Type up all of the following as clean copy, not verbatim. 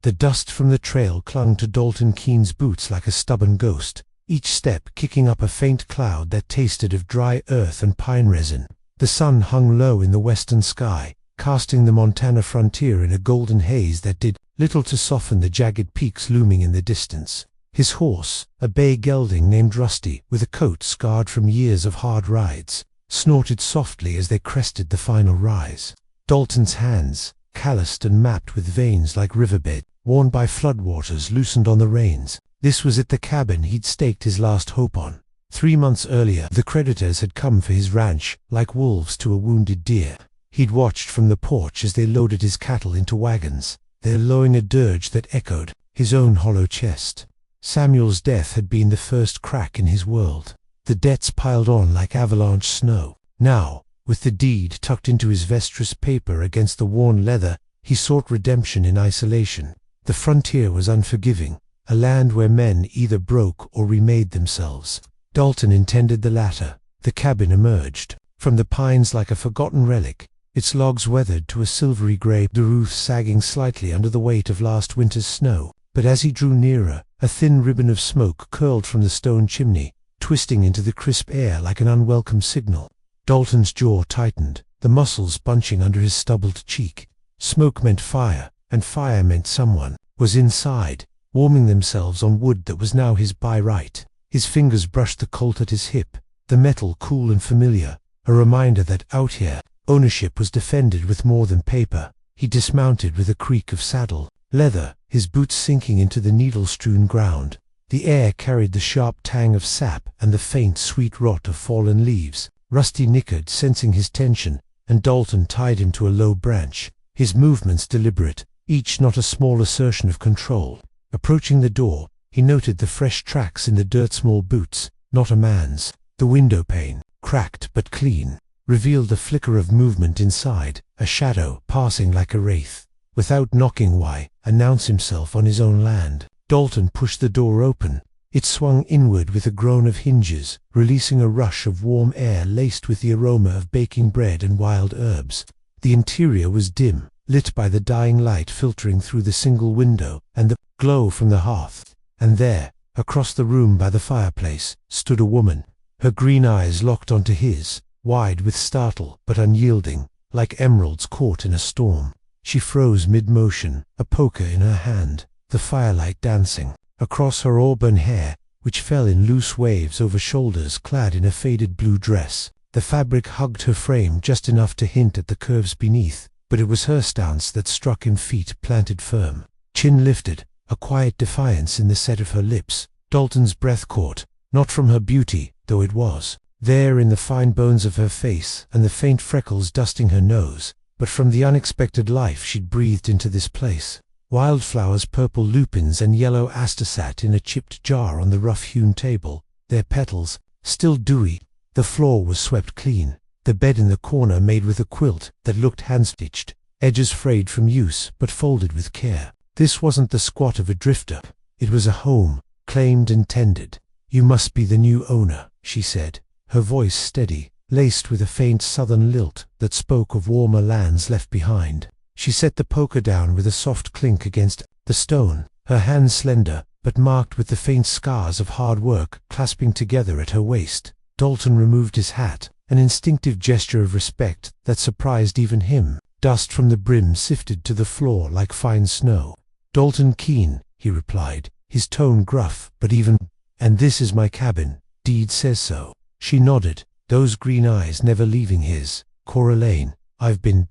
The dust from the trail clung to Dalton Keene's boots like a stubborn ghost, each step kicking up a faint cloud that tasted of dry earth and pine resin. The sun hung low in the western sky, casting the Montana frontier in a golden haze that did little to soften the jagged peaks looming in the distance. His horse, a bay gelding named Rusty, with a coat scarred from years of hard rides, snorted softly as they crested the final rise. Dalton's hands, calloused and mapped with veins like riverbed, worn by floodwaters, loosened on the reins. This was at the cabin he'd staked his last hope on. 3 months earlier, the creditors had come for his ranch, like wolves to a wounded deer. He'd watched from the porch as they loaded his cattle into wagons, their lowing a dirge that echoed his own hollow chest. Samuel's death had been the first crack in his world. The debts piled on like avalanche snow. Now, with the deed tucked into his vestris paper against the worn leather, he sought redemption in isolation. The frontier was unforgiving, a land where men either broke or remade themselves. Dalton intended the latter. The cabin emerged from the pines like a forgotten relic, its logs weathered to a silvery grey, the roof sagging slightly under the weight of last winter's snow. But as he drew nearer, a thin ribbon of smoke curled from the stone chimney, twisting into the crisp air like an unwelcome signal. Dalton's jaw tightened, the muscles bunching under his stubbled cheek. Smoke meant fire, and fire meant someone was inside, warming themselves on wood that was now his by right. His fingers brushed the colt at his hip, the metal cool and familiar, a reminder that out here, ownership was defended with more than paper. He dismounted with a creak of saddle leather, his boots sinking into the needle-strewn ground. The air carried the sharp tang of sap and the faint, sweet rot of fallen leaves. Rusty nickered, sensing his tension, and Dalton tied him to a low branch, his movements deliberate, each not a small assertion of control. Approaching the door, he noted the fresh tracks in the dirt. Small boots, not a man's. The window pane, cracked but clean, revealed the flicker of movement inside, a shadow passing like a wraith. Without knocking, why announce himself on his own land? Dalton pushed the door open. It swung inward with a groan of hinges, releasing a rush of warm air laced with the aroma of baking bread and wild herbs. The interior was dim, lit by the dying light filtering through the single window and the glow from the hearth. And there, across the room by the fireplace, stood a woman, her green eyes locked onto his, wide with startle but unyielding, like emeralds caught in a storm. She froze mid-motion, a poker in her hand, the firelight dancing across her auburn hair, which fell in loose waves over shoulders clad in a faded blue dress. The fabric hugged her frame just enough to hint at the curves beneath, but it was her stance that struck him, feet planted firm, chin lifted, a quiet defiance in the set of her lips. Dalton's breath caught, not from her beauty, though it was there in the fine bones of her face and the faint freckles dusting her nose, but from the unexpected life she'd breathed into this place. Wildflowers, purple lupins and yellow aster sat in a chipped jar on the rough-hewn table, their petals still dewy. The floor was swept clean, the bed in the corner made with a quilt that looked hand-stitched, edges frayed from use but folded with care. This wasn't the squat of a drifter. It was a home, claimed and tended. "You must be the new owner," she said, her voice steady, laced with a faint southern lilt that spoke of warmer lands left behind. She set the poker down with a soft clink against the stone, her hands slender, but marked with the faint scars of hard work clasping together at her waist. Dalton removed his hat, an instinctive gesture of respect that surprised even him. Dust from the brim sifted to the floor like fine snow. "Dalton Keene," he replied, his tone gruff but even. "And this is my cabin. Deed says so." She nodded, those green eyes never leaving his. "Cora Lane, I've been ...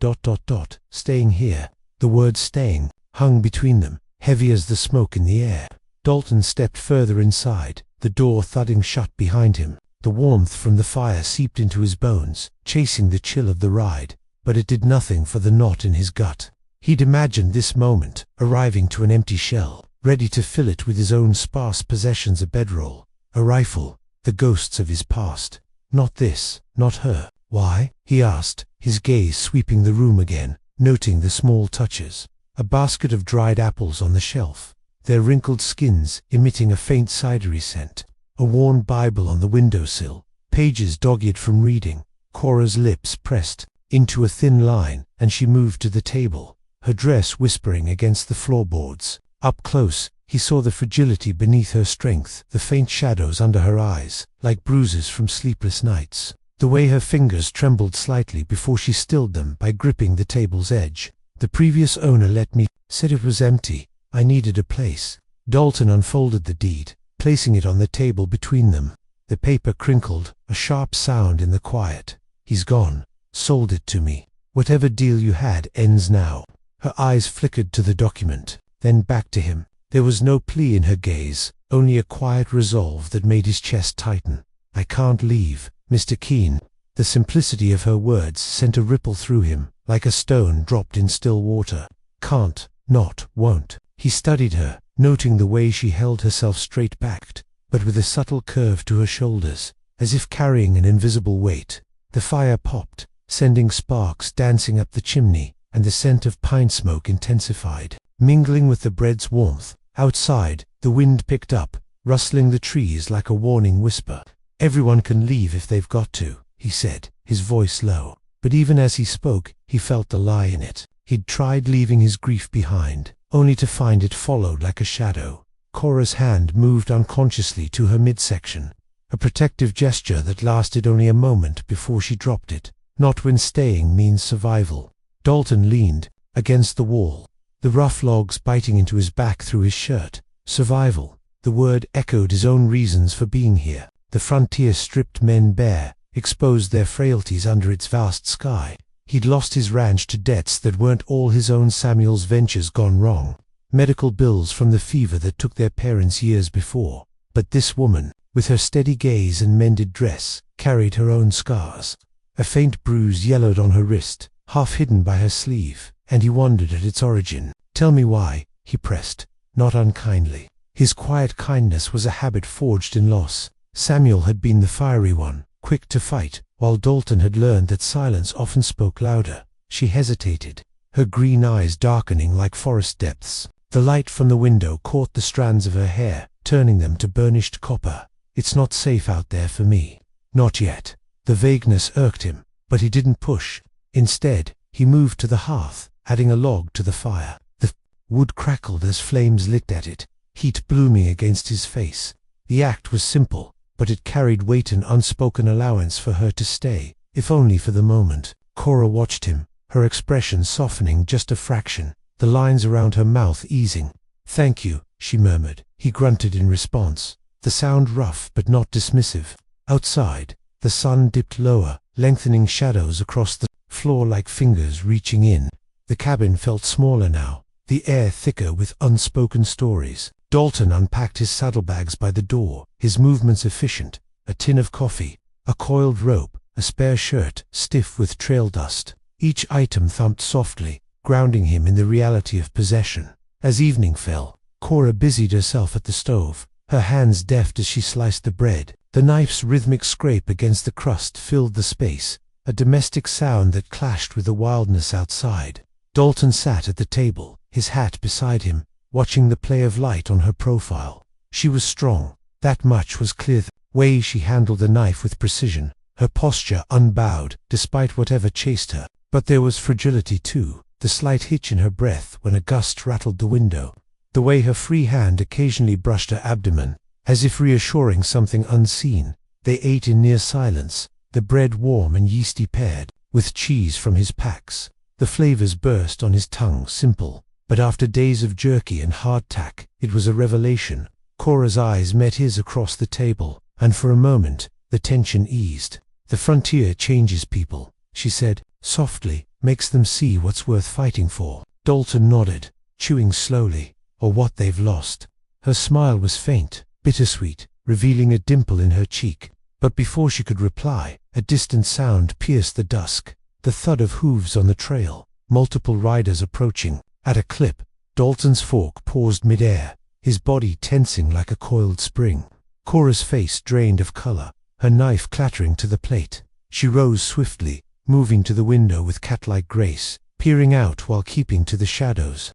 staying here." The word staying hung between them, heavy as the smoke in the air. Dalton stepped further inside, the door thudding shut behind him. The warmth from the fire seeped into his bones, chasing the chill of the ride, but it did nothing for the knot in his gut. He'd imagined this moment, arriving to an empty shell, ready to fill it with his own sparse possessions, a bedroll, a rifle, the ghosts of his past. Not this, not her. "Why?" he asked, his gaze sweeping the room again, noting the small touches. A basket of dried apples on the shelf, their wrinkled skins emitting a faint cidery scent. A worn Bible on the windowsill, pages dog-eared from reading. Cora's lips pressed into a thin line, and she moved to the table, her dress whispering against the floorboards. Up close, he saw the fragility beneath her strength, the faint shadows under her eyes, like bruises from sleepless nights. The way her fingers trembled slightly before she stilled them by gripping the table's edge. The previous owner let me, said it was empty. I needed a place. Dalton unfolded the deed, placing it on the table between them. The paper crinkled, a sharp sound in the quiet. He's gone. Sold it to me. Whatever deal you had ends now. Her eyes flickered to the document, then back to him. There was no plea in her gaze, only a quiet resolve that made his chest tighten. I can't leave, Mr. Keene. The simplicity of her words sent a ripple through him, like a stone dropped in still water. Can't, not, won't. He studied her, noting the way she held herself straight-backed, but with a subtle curve to her shoulders, as if carrying an invisible weight. The fire popped, sending sparks dancing up the chimney, and the scent of pine smoke intensified, mingling with the bread's warmth. Outside, the wind picked up, rustling the trees like a warning whisper. Everyone can leave if they've got to, he said, his voice low. But even as he spoke, he felt the lie in it. He'd tried leaving his grief behind, only to find it followed like a shadow. Cora's hand moved unconsciously to her midsection, a protective gesture that lasted only a moment before she dropped it. Not when staying means survival. Dalton leaned against the wall, the rough logs biting into his back through his shirt. Survival. The word echoed his own reasons for being here. The frontier stripped men bare, exposed their frailties under its vast sky. He'd lost his ranch to debts that weren't all his own. Samuel's ventures gone wrong. Medical bills from the fever that took their parents years before. But this woman, with her steady gaze and mended dress, carried her own scars. A faint bruise yellowed on her wrist, half hidden by her sleeve, and he wondered at its origin. Tell me why, he pressed, not unkindly. His quiet kindness was a habit forged in loss. Samuel had been the fiery one, quick to fight, while Dalton had learned that silence often spoke louder. She hesitated, her green eyes darkening like forest depths. The light from the window caught the strands of her hair, turning them to burnished copper. It's not safe out there for me. Not yet. The vagueness irked him, but he didn't push. Instead, he moved to the hearth, adding a log to the fire. The wood crackled as flames licked at it, heat blooming against his face. The act was simple, but it carried weight, an unspoken allowance for her to stay, if only for the moment. Cora watched him, her expression softening just a fraction, the lines around her mouth easing. Thank you, she murmured. He grunted in response, the sound rough but not dismissive. Outside, the sun dipped lower, lengthening shadows across the floor like fingers reaching in. The cabin felt smaller now, the air thicker with unspoken stories. Dalton unpacked his saddlebags by the door, his movements efficient. A tin of coffee, a coiled rope, a spare shirt, stiff with trail dust. Each item thumped softly, grounding him in the reality of possession. As evening fell, Cora busied herself at the stove, her hands deft as she sliced the bread. The knife's rhythmic scrape against the crust filled the space, a domestic sound that clashed with the wildness outside. Dalton sat at the table, his hat beside him, watching the play of light on her profile. She was strong, that much was clear. The way she handled the knife with precision, her posture unbowed, despite whatever chased her. But there was fragility too, the slight hitch in her breath when a gust rattled the window. The way her free hand occasionally brushed her abdomen, as if reassuring something unseen. They ate in near silence, the bread warm and yeasty paired with cheese from his packs. The flavors burst on his tongue, simple, but after days of jerky and hardtack, it was a revelation. Cora's eyes met his across the table, and for a moment, the tension eased. The frontier changes people, she said, softly, makes them see what's worth fighting for. Dalton nodded, chewing slowly, or what they've lost. Her smile was faint, bittersweet, revealing a dimple in her cheek. But before she could reply, a distant sound pierced the dusk, the thud of hooves on the trail, multiple riders approaching. At a clip, Dalton's fork paused midair, his body tensing like a coiled spring. Cora's face drained of color, her knife clattering to the plate. She rose swiftly, moving to the window with cat-like grace, peering out while keeping to the shadows.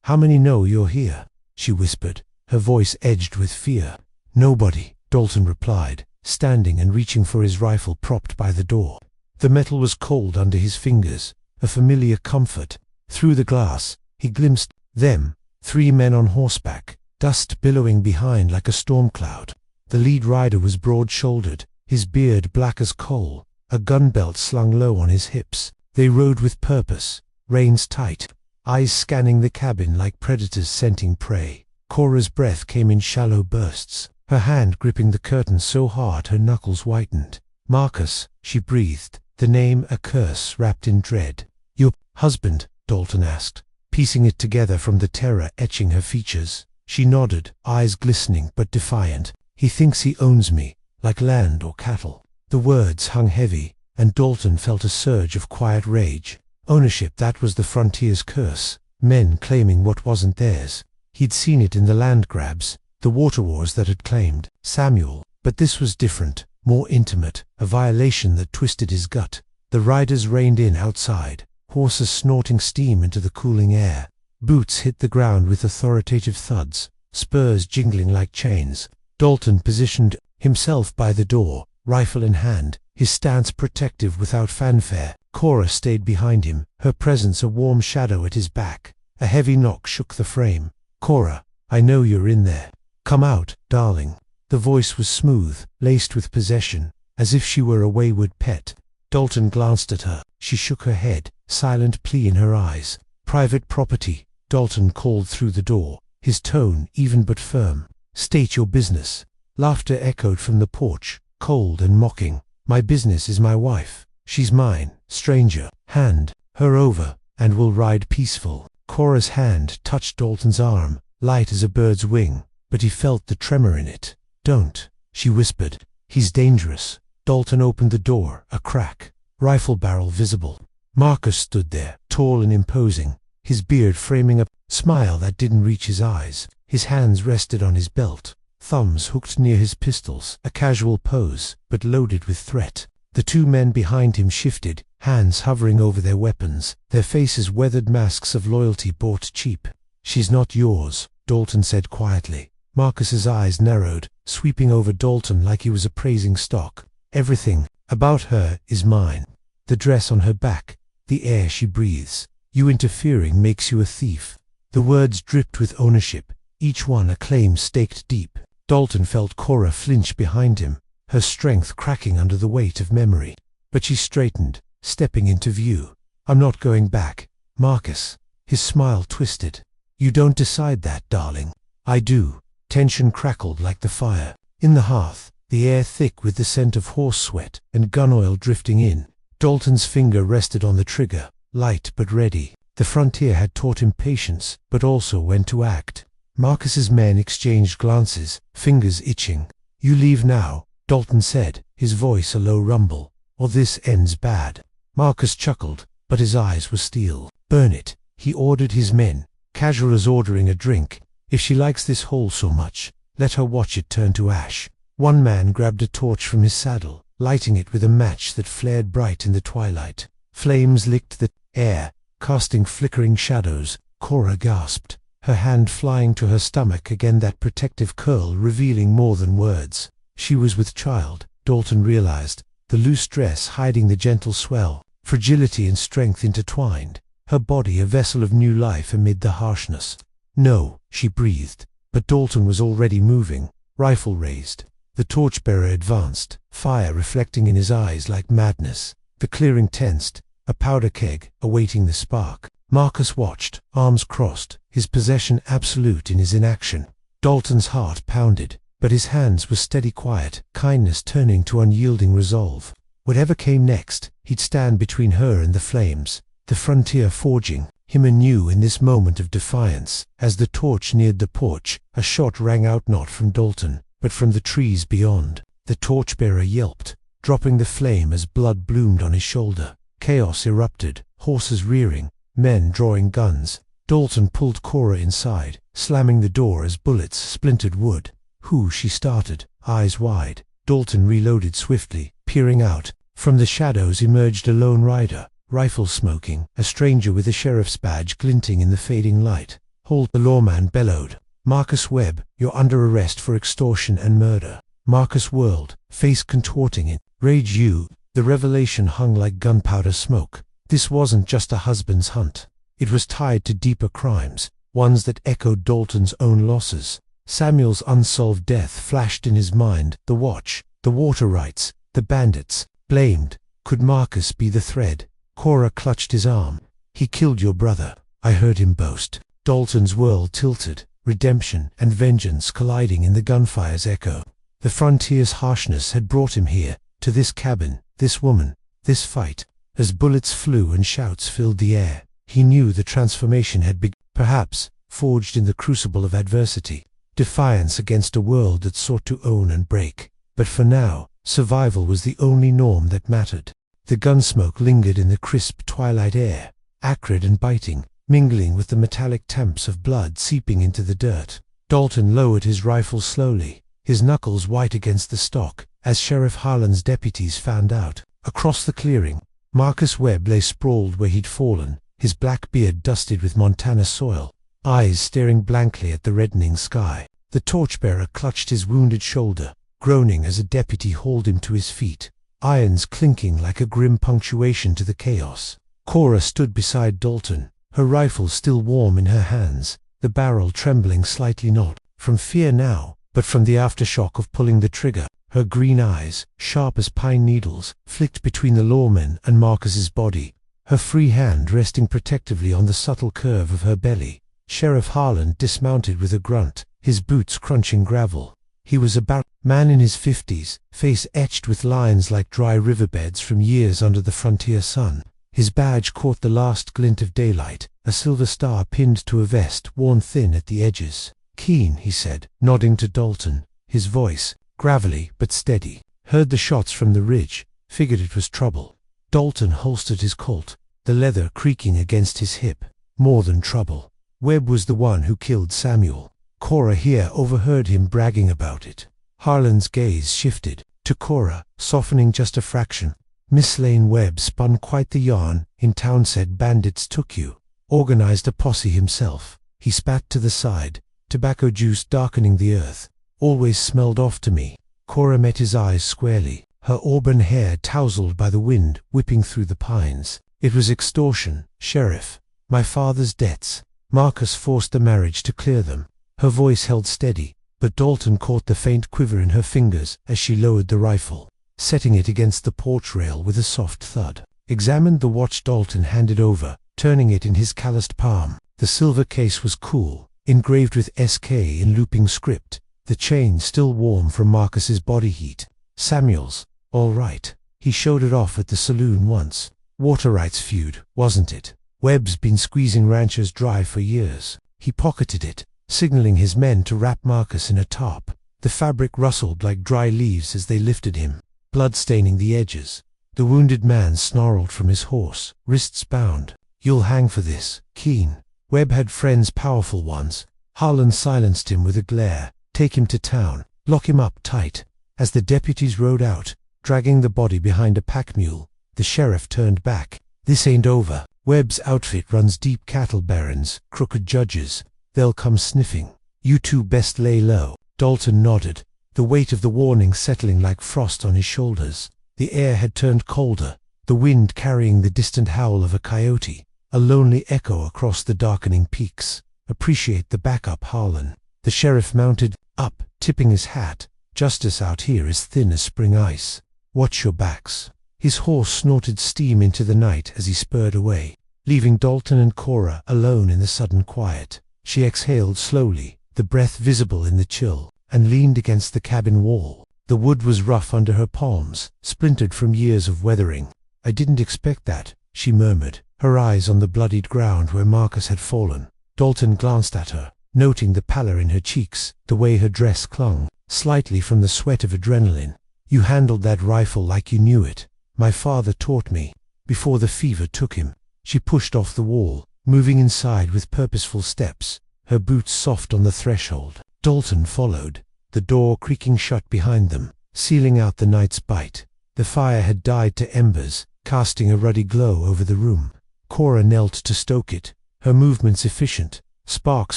"How many know you're here?" she whispered, her voice edged with fear. "Nobody," Dalton replied, standing and reaching for his rifle propped by the door. The metal was cold under his fingers, a familiar comfort. Through the glass, he glimpsed them, 3 men on horseback, dust billowing behind like a storm cloud. The lead rider was broad-shouldered, his beard black as coal, a gun belt slung low on his hips. They rode with purpose, reins tight, eyes scanning the cabin like predators scenting prey. Cora's breath came in shallow bursts, her hand gripping the curtains so hard her knuckles whitened. "Marcus," she breathed, the name a curse wrapped in dread. "Your husband?" Dalton asked, piecing it together from the terror etching her features. She nodded, eyes glistening but defiant. "He thinks he owns me, like land or cattle." The words hung heavy, and Dalton felt a surge of quiet rage. Ownership, that was the frontier's curse. Men claiming what wasn't theirs. He'd seen it in the land grabs, the water wars that had claimed Samuel. But this was different, more intimate, a violation that twisted his gut. The riders reined in outside, horses snorting steam into the cooling air. Boots hit the ground with authoritative thuds, spurs jingling like chains. Dalton positioned himself by the door, rifle in hand, his stance protective without fanfare. Cora stayed behind him, her presence a warm shadow at his back. A heavy knock shook the frame. "Cora, I know you're in there. Come out, darling." The voice was smooth, laced with possession, as if she were a wayward pet. Dalton glanced at her. She shook her head, silent plea in her eyes. "Private property," Dalton called through the door, his tone even but firm. "State your business." Laughter echoed from the porch, cold and mocking. "My business is my wife. She's mine, stranger. Hand her over, and we'll ride peaceful." Cora's hand touched Dalton's arm, light as a bird's wing, but he felt the tremor in it. "Don't," she whispered. "He's dangerous." Dalton opened the door, a crack, rifle barrel visible. Marcus stood there, tall and imposing, his beard framing a smile that didn't reach his eyes. His hands rested on his belt, thumbs hooked near his pistols, a casual pose, but loaded with threat. The 2 men behind him shifted, hands hovering over their weapons, their faces weathered masks of loyalty bought cheap. "She's not yours," Dalton said quietly. Marcus's eyes narrowed, sweeping over Dalton like he was appraising stock. "Everything about her is mine. The dress on her back, the air she breathes. You interfering makes you a thief." The words dripped with ownership, each one a claim staked deep. Dalton felt Cora flinch behind him, her strength cracking under the weight of memory. But she straightened, stepping into view. "I'm not going back, Marcus." His smile twisted. "You don't decide that, darling." "I do." Tension crackled like the fire. In the hearth, the air thick with the scent of horse sweat and gun oil drifting in. Dalton's finger rested on the trigger, light but ready. The frontier had taught him patience, but also when to act. Marcus's men exchanged glances, fingers itching. "You leave now," Dalton said, his voice a low rumble, "or this ends bad." Marcus chuckled, but his eyes were steel. "Burn it," he ordered his men, casual as ordering a drink. "If she likes this hole so much, let her watch it turn to ash." One man grabbed a torch from his saddle, lighting it with a match that flared bright in the twilight. Flames licked the air, casting flickering shadows. Cora gasped, her hand flying to her stomach, again that protective curl revealing more than words. She was with child, Dalton realized, the loose dress hiding the gentle swell, fragility and strength intertwined, her body a vessel of new life amid the harshness. "No," she breathed, but Dalton was already moving, rifle raised. The torchbearer advanced, fire reflecting in his eyes like madness. The clearing tensed, a powder keg awaiting the spark. Marcus watched, arms crossed, his possession absolute in his inaction. Dalton's heart pounded, but his hands were steady quiet, kindness turning to unyielding resolve. Whatever came next, he'd stand between her and the flames, the frontier forging him anew in this moment of defiance. As the torch neared the porch, a shot rang out not from Dalton, but from the trees beyond. The torchbearer yelped, dropping the flame as blood bloomed on his shoulder. Chaos erupted, horses rearing, men drawing guns. Dalton pulled Cora inside, slamming the door as bullets splintered wood. "Who?" she started, eyes wide. Dalton reloaded swiftly, peering out. From the shadows emerged a lone rider, rifle smoking, a stranger with a sheriff's badge glinting in the fading light. "Hold!" the lawman bellowed. "Marcus Webb, you're under arrest for extortion and murder." Marcus whirled, face contorting in rage. "You!" The revelation hung like gunpowder smoke. This wasn't just a husband's hunt. It was tied to deeper crimes, ones that echoed Dalton's own losses. Samuel's unsolved death flashed in his mind, the watch, the water rights, the bandits. Blamed. Could Marcus be the thread? Cora clutched his arm. He killed your brother, I heard him boast. Dalton's world tilted, redemption and vengeance colliding in the gunfire's echo. The frontier's harshness had brought him here, to this cabin, this woman, this fight. As bullets flew and shouts filled the air, he knew the transformation had begun, perhaps, forged in the crucible of adversity. Defiance against a world that sought to own and break. But for now, survival was the only norm that mattered. The gunsmoke lingered in the crisp twilight air, acrid and biting, mingling with the metallic tamps of blood seeping into the dirt. Dalton lowered his rifle slowly, his knuckles white against the stock, as Sheriff Harlan's deputies fanned out. Across the clearing, Marcus Webb lay sprawled where he'd fallen, his black beard dusted with Montana soil, eyes staring blankly at the reddening sky. The torchbearer clutched his wounded shoulder, groaning as a deputy hauled him to his feet, irons clinking like a grim punctuation to the chaos. Cora stood beside Dalton, her rifle still warm in her hands, the barrel trembling slightly, not from fear now, but from the aftershock of pulling the trigger. Her green eyes, sharp as pine needles, flicked between the lawman and Marcus's body, her free hand resting protectively on the subtle curve of her belly. Sheriff Harlan dismounted with a grunt, his boots crunching gravel. He was a man in his 50s, face etched with lines like dry riverbeds from years under the frontier sun. His badge caught the last glint of daylight, a silver star pinned to a vest worn thin at the edges. "Keen," he said, nodding to Dalton, his voice gravelly but steady. "Heard the shots from the ridge, figured it was trouble." Dalton holstered his Colt, the leather creaking against his hip. More than trouble. Webb was the one who killed Samuel. Cora here overheard him bragging about it. Harlan's gaze shifted to Cora, softening just a fraction. "Miss Lane Webb spun quite the yarn. In town said bandits took you. Organized a posse himself." He spat to the side, tobacco juice darkening the earth. "Always smelled off to me." Cora met his eyes squarely, her auburn hair tousled by the wind whipping through the pines. "It was extortion, Sheriff. My father's debts. Marcus forced the marriage to clear them." Her voice held steady, but Dalton caught the faint quiver in her fingers as she lowered the rifle, setting it against the porch rail with a soft thud. Examined the watch Dalton handed over, turning it in his calloused palm. The silver case was cool, engraved with SK in looping script, the chain still warm from Marcus's body heat. Samuel's, all right. He showed it off at the saloon once. Water rights feud, wasn't it? Webb's been squeezing ranchers dry for years. He pocketed it, signaling his men to wrap Marcus in a tarp. The fabric rustled like dry leaves as they lifted him, blood staining the edges. The wounded man snarled from his horse, wrists bound. "You'll hang for this, Keen." Webb had friends, powerful ones. Harlan silenced him with a glare. "Take him to town. Lock him up tight." As the deputies rode out, dragging the body behind a pack mule, the sheriff turned back. "This ain't over. Webb's outfit runs deep cattle barons, crooked judges. They'll come sniffing. You two best lay low." Dalton nodded, the weight of the warning settling like frost on his shoulders. The air had turned colder, the wind carrying the distant howl of a coyote, a lonely echo across the darkening peaks. "Appreciate the backup, Harlan." The sheriff mounted up, tipping his hat. "Justice out here is thin as spring ice. Watch your backs." His horse snorted steam into the night as he spurred away, leaving Dalton and Cora alone in the sudden quiet. She exhaled slowly, the breath visible in the chill, and leaned against the cabin wall. The wood was rough under her palms, splintered from years of weathering. "I didn't expect that," she murmured, her eyes on the bloodied ground where Marcus had fallen. Dalton glanced at her, noting the pallor in her cheeks, the way her dress clung, slightly from the sweat of adrenaline. "You handled that rifle like you knew it. My father taught me, before the fever took him." She pushed off the wall, moving inside with purposeful steps, her boots soft on the threshold. Dalton followed, the door creaking shut behind them, sealing out the night's bite. The fire had died to embers, casting a ruddy glow over the room. Cora knelt to stoke it, her movements efficient, sparks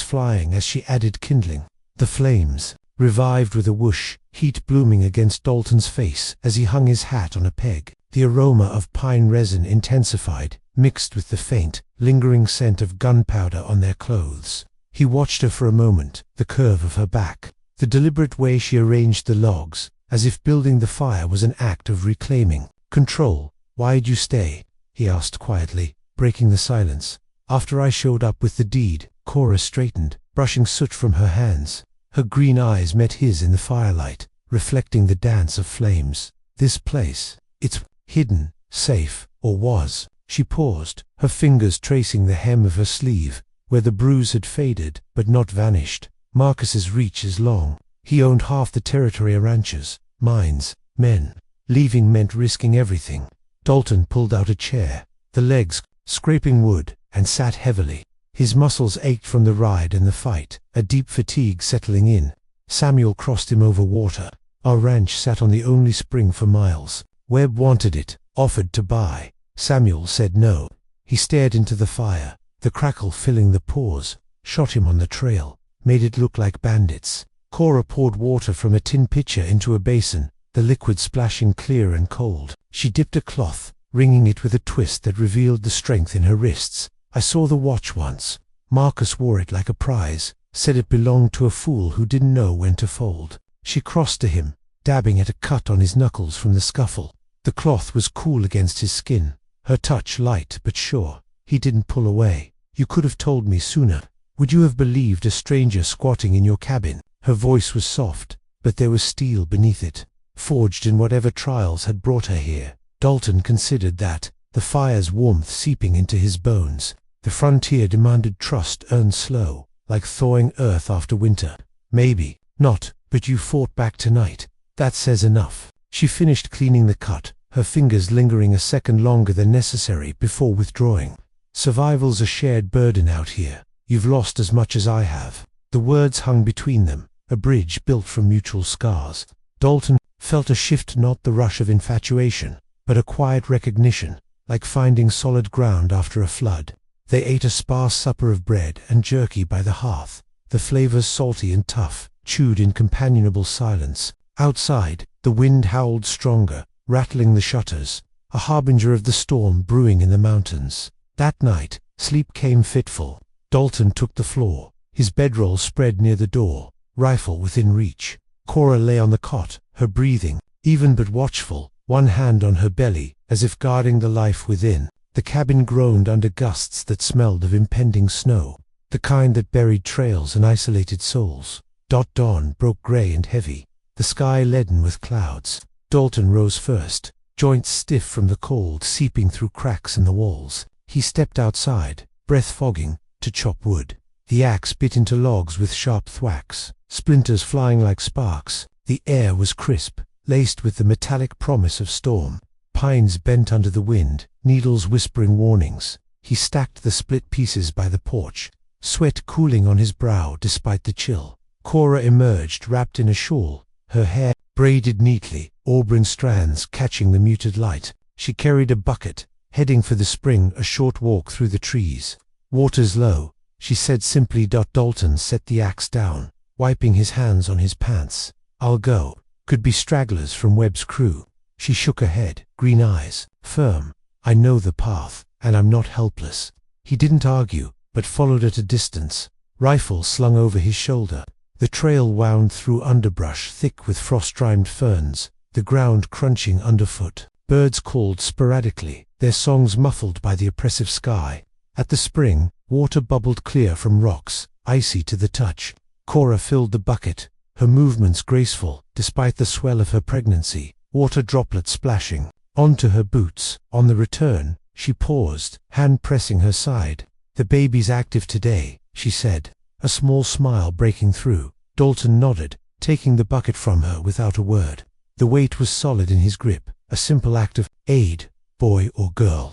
flying as she added kindling. The flames revived with a whoosh, heat blooming against Dalton's face as he hung his hat on a peg. The aroma of pine resin intensified, mixed with the faint, lingering scent of gunpowder on their clothes. He watched her for a moment, the curve of her back, the deliberate way she arranged the logs, as if building the fire was an act of reclaiming control. "Why'd you stay?" he asked quietly, breaking the silence. "After I showed up with the deed." Cora straightened, brushing soot from her hands. Her green eyes met his in the firelight, reflecting the dance of flames. "This place, it's hidden, safe, or was?" She paused, her fingers tracing the hem of her sleeve, where the bruise had faded, but not vanished. "Marcus's reach is long. He owned half the territory, ranches, mines, men. Leaving meant risking everything." Dalton pulled out a chair, the legs scraping wood, and sat heavily. His muscles ached from the ride and the fight, a deep fatigue settling in. Samuel crossed him over water. "Our ranch sat on the only spring for miles. Webb wanted it, offered to buy. Samuel said no." He stared into the fire, the crackle filling the pause. "Shot him on the trail, made it look like bandits." Cora poured water from a tin pitcher into a basin, the liquid splashing clear and cold. She dipped a cloth, wringing it with a twist that revealed the strength in her wrists. "I saw the watch once. Marcus wore it like a prize, said it belonged to a fool who didn't know when to fold." She crossed to him, dabbing at a cut on his knuckles from the scuffle. The cloth was cool against his skin, her touch light but sure. He didn't pull away. "You could have told me sooner. Would you have believed a stranger squatting in your cabin?" Her voice was soft, but there was steel beneath it, forged in whatever trials had brought her here. Dalton considered that, the fire's warmth seeping into his bones. The frontier demanded trust earned slow, like thawing earth after winter. "Maybe not, but you fought back tonight. That says enough." She finished cleaning the cut, her fingers lingering a second longer than necessary before withdrawing. "Survival's a shared burden out here. You've lost as much as I have." The words hung between them, a bridge built from mutual scars. Dalton felt a shift, not the rush of infatuation, but a quiet recognition, like finding solid ground after a flood. They ate a sparse supper of bread and jerky by the hearth, the flavors salty and tough, chewed in companionable silence. Outside, the wind howled stronger, rattling the shutters, a harbinger of the storm brewing in the mountains. That night, sleep came fitful. Dalton took the floor, his bedroll spread near the door, rifle within reach. Cora lay on the cot, her breathing, even but watchful, one hand on her belly, as if guarding the life within. The cabin groaned under gusts that smelled of impending snow, the kind that buried trails and isolated souls. Dawn broke gray and heavy, the sky leaden with clouds. Dalton rose first, joints stiff from the cold seeping through cracks in the walls. He stepped outside, breath fogging, to chop wood. The axe bit into logs with sharp thwacks, splinters flying like sparks. The air was crisp, laced with the metallic promise of storm. Pines bent under the wind, needles whispering warnings. He stacked the split pieces by the porch, sweat cooling on his brow despite the chill. Cora emerged wrapped in a shawl, her hair braided neatly, auburn strands catching the muted light. She carried a bucket, heading for the spring, a short walk through the trees. "Water's low," she said simply. Dalton set the axe down, wiping his hands on his pants. "I'll go." Could be stragglers from Webb's crew. She shook her head, green eyes firm. "I know the path, and I'm not helpless." He didn't argue, but followed at a distance, rifle slung over his shoulder. The trail wound through underbrush thick with frost-rimed ferns, the ground crunching underfoot. Birds called sporadically, their songs muffled by the oppressive sky. At the spring, water bubbled clear from rocks, icy to the touch. Cora filled the bucket, her movements graceful, despite the swell of her pregnancy, water droplets splashing onto her boots. On the return, she paused, hand pressing her side. "The baby's active today," she said, a small smile breaking through. Dalton nodded, taking the bucket from her without a word. The weight was solid in his grip, a simple act of aid, boy or girl.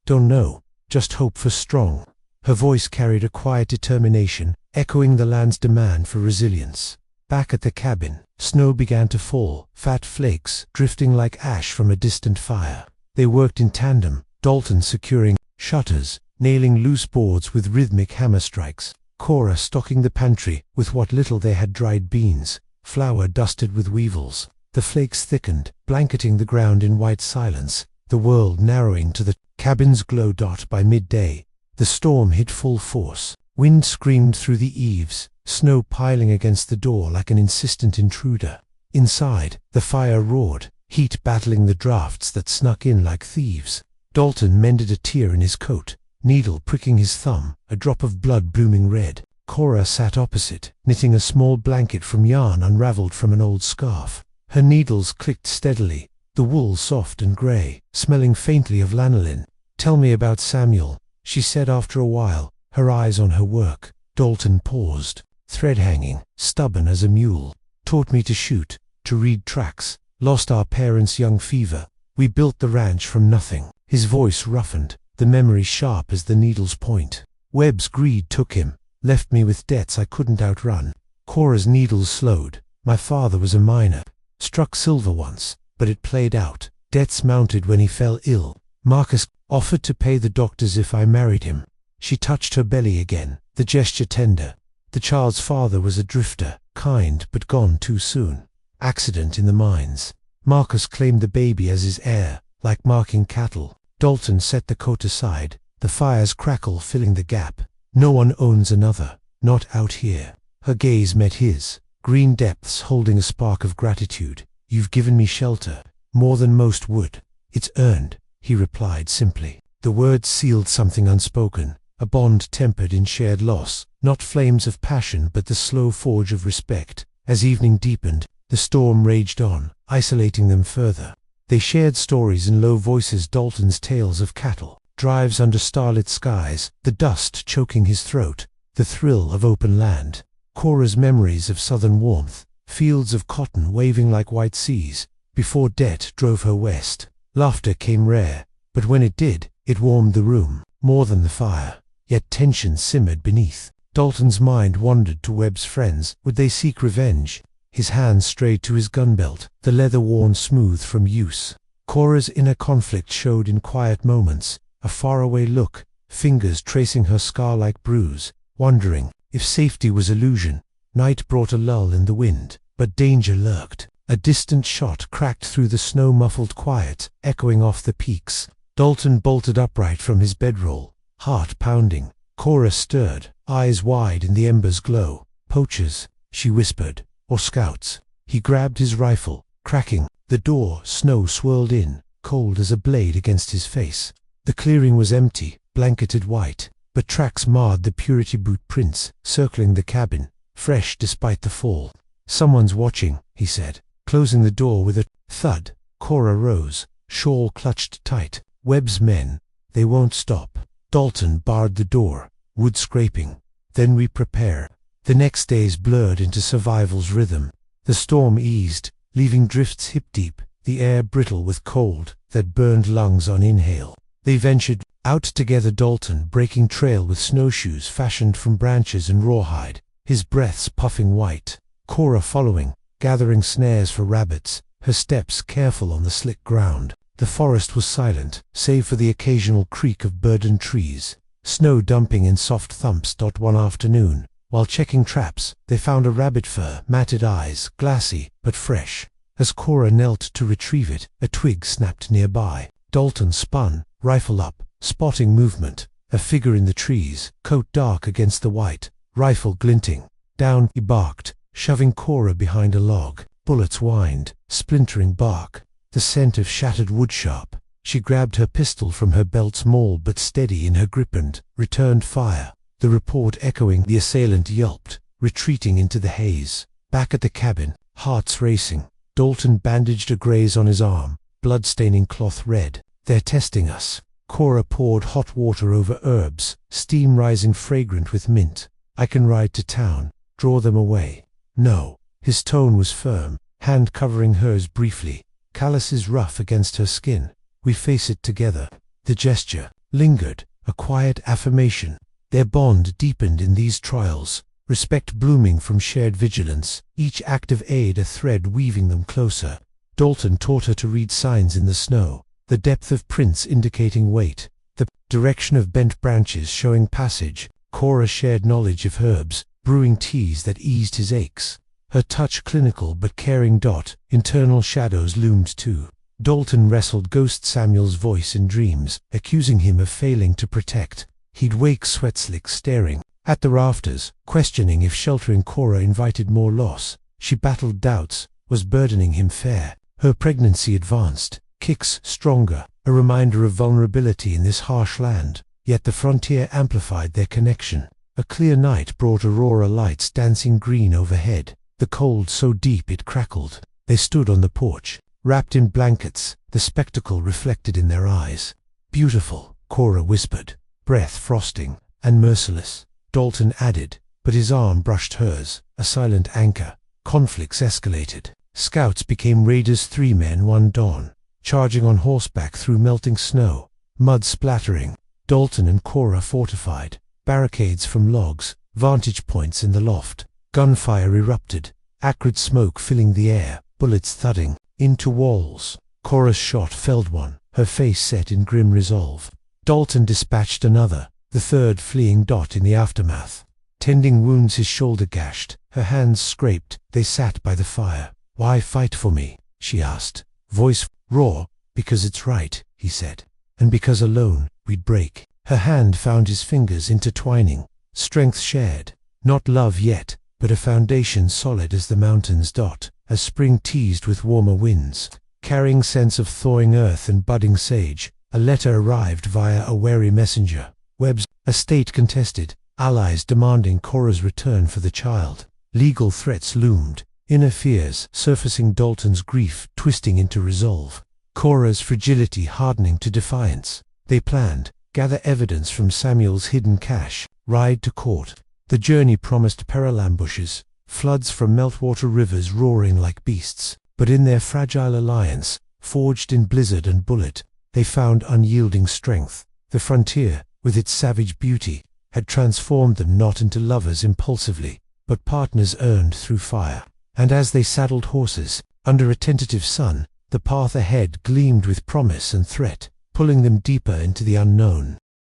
"Don't know, just hope for strong." Her voice carried a quiet determination, echoing the land's demand for resilience. Back at the cabin, snow began to fall, fat flakes drifting like ash from a distant fire. They worked in tandem, Dalton securing shutters, nailing loose boards with rhythmic hammer strikes. Cora stocking the pantry with what little they had: dried beans, flour dusted with weevils. The flakes thickened, blanketing the ground in white silence, the world narrowing to the Cabins glow. By midday, the storm hit full force. Wind screamed through the eaves, snow piling against the door like an insistent intruder. Inside, the fire roared, heat battling the drafts that snuck in like thieves. Dalton mended a tear in his coat, needle pricking his thumb, a drop of blood blooming red. Cora sat opposite, knitting a small blanket from yarn unraveled from an old scarf. Her needles clicked steadily, the wool soft and grey, smelling faintly of lanolin. "Tell me about Samuel," she said after a while, her eyes on her work. Dalton paused, thread hanging, stubborn as a mule. "Taught me to shoot, to read tracks, lost our parents' young fever. We built the ranch from nothing." His voice roughened, the memory sharp as the needle's point. "Webb's greed took him, left me with debts I couldn't outrun." Cora's needles slowed. "My father was a miner. Struck silver once, but it played out. Debts mounted when he fell ill. Marcus offered to pay the doctors if I married him." She touched her belly again, the gesture tender. "The child's father was a drifter, kind but gone too soon. Accident in the mines. Marcus claimed the baby as his heir, like marking cattle." Dalton set the coat aside, the fire's crackle filling the gap. "No one owns another, not out here." Her gaze met his, green depths holding a spark of gratitude. "You've given me shelter, more than most would." "It's earned," he replied simply. The words sealed something unspoken, a bond tempered in shared loss, not flames of passion but the slow forge of respect. As evening deepened, the storm raged on, isolating them further. They shared stories in low voices, Dalton's tales of cattle, drives under starlit skies, the dust choking his throat, the thrill of open land. Cora's memories of southern warmth, fields of cotton waving like white seas, before debt drove her west. Laughter came rare, but when it did, it warmed the room, more than the fire. Yet tension simmered beneath. Dalton's mind wandered to Webb's friends. Would they seek revenge? His hands strayed to his gun belt, the leather worn smooth from use. Cora's inner conflict showed in quiet moments, a faraway look, fingers tracing her scar-like bruise, wondering if safety was illusion. Night brought a lull in the wind, but danger lurked. A distant shot cracked through the snow-muffled quiet, echoing off the peaks. Dalton bolted upright from his bedroll, heart pounding. Cora stirred, eyes wide in the ember's glow. "Poachers," she whispered, "or scouts?" He grabbed his rifle, cracking. The door, snow swirled in, cold as a blade against his face. The clearing was empty, blanketed white, but tracks marred the purity boot prints, circling the cabin, fresh despite the fall. "Someone's watching," he said, closing the door with a thud. Cora rose, shawl clutched tight. "Webb's men, they won't stop." Dalton barred the door, wood scraping. "Then we prepare." The next days blurred into survival's rhythm. The storm eased, leaving drifts hip-deep, the air brittle with cold that burned lungs on inhale. They ventured out together, Dalton breaking trail with snowshoes fashioned from branches and rawhide, his breaths puffing white. Cora following, gathering snares for rabbits, her steps careful on the slick ground. The forest was silent, save for the occasional creak of burdened trees. Snow dumping in soft thumps. One afternoon, while checking traps, they found a rabbit fur, matted eyes, glassy but fresh. As Cora knelt to retrieve it, a twig snapped nearby. Dalton spun, rifle up, spotting movement. A figure in the trees, coat dark against the white, rifle glinting. "Down," he barked, shoving Cora behind a log. Bullets whined, splintering bark, the scent of shattered wood sharp. She grabbed her pistol from her belt, small but steady in her grip, and returned fire. The report echoing, the assailant yelped, retreating into the haze. Back at the cabin, hearts racing, Dalton bandaged a graze on his arm, blood-staining cloth red. "They're testing us." Cora poured hot water over herbs, steam rising fragrant with mint. "I can ride to town, draw them away." "No." His tone was firm, hand covering hers briefly, calluses rough against her skin. "We face it together." The gesture lingered, a quiet affirmation. Their bond deepened in these trials, respect blooming from shared vigilance, each act of aid a thread weaving them closer. Dalton taught her to read signs in the snow, the depth of prints indicating weight, the direction of bent branches showing passage. Cora shared knowledge of herbs, brewing teas that eased his aches. Her touch clinical but caring. Internal shadows loomed too. Dalton wrestled Ghost Samuel's voice in dreams, accusing him of failing to protect. He'd wake Sweatslick staring at the rafters, questioning if sheltering Cora invited more loss. She battled doubts, was burdening him fair. Her pregnancy advanced, kicks stronger, a reminder of vulnerability in this harsh land. Yet the frontier amplified their connection. A clear night brought aurora lights dancing green overhead, the cold so deep it crackled. They stood on the porch, wrapped in blankets, the spectacle reflected in their eyes. "Beautiful," Cora whispered, breath frosting and merciless. Dalton added, but his arm brushed hers, a silent anchor. Conflicts escalated. Scouts became raiders, 3 men, 1 dawn, charging on horseback through melting snow, mud splattering. Dalton and Cora fortified, barricades from logs, vantage points in the loft. Gunfire erupted, acrid smoke filling the air, bullets thudding into walls. Cora's shot felled one, her face set in grim resolve. Dalton dispatched another, the third fleeing Dot in the aftermath. Tending wounds his shoulder gashed, her hands scraped. They sat by the fire. "Why fight for me?" she asked, voice raw. "Because it's right," he said. "And because alone we'd break." Her hand found his fingers intertwining, strength shared. Not love yet, but a foundation solid as the mountains. Dot, as spring teased with warmer winds, carrying scents of thawing earth and budding sage. A letter arrived via a wary messenger. Webb's estate contested, allies demanding Cora's return for the child. Legal threats loomed, inner fears surfacing, Dalton's grief twisting into resolve, Cora's fragility hardening to defiance. They planned, gather evidence from Samuel's hidden cache, ride to court. The journey promised peril, ambushes, floods from meltwater rivers roaring like beasts. But in their fragile alliance, forged in blizzard and bullet, they found unyielding strength. The frontier, with its savage beauty, had transformed them not into lovers impulsively, but partners earned through fire. And as they saddled horses, under a tentative sun, the path ahead gleamed with promise and threat, pulling them deeper into the unknown.